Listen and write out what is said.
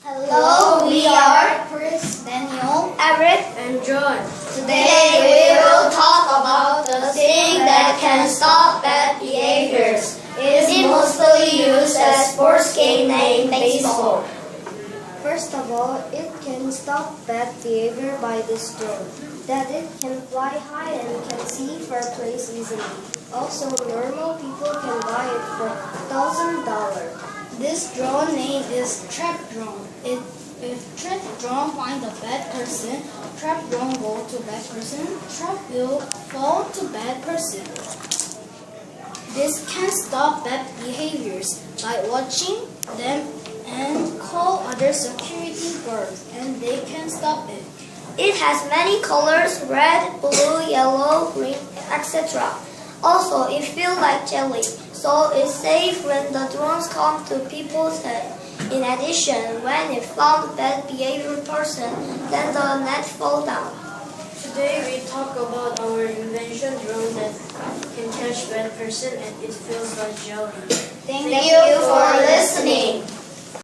Hello, we are Chris, Daniel, Eric, and John. Today we will talk about the thing that can stop bad behaviors. It is mostly used as sports game named baseball. First of all, it can stop bad behavior by this drone, that it can fly high and can see far place easily. Also, normal people can buy it for $1,000. This drone name is trap drone. If trap drone find a bad person, trap drone go to bad person, trap will fall to bad person. This can stop bad behaviors by watching them and call other security guards, and they can stop it. It has many colors: red, blue, yellow, green, etc. Also, it feels like jelly, so it's safe when the drones come to people's head. In addition, when it found a bad behavior person, then the net fall down. Today we talk about our invention drone that can catch bad person and it feels like jelly. Thank you for listening.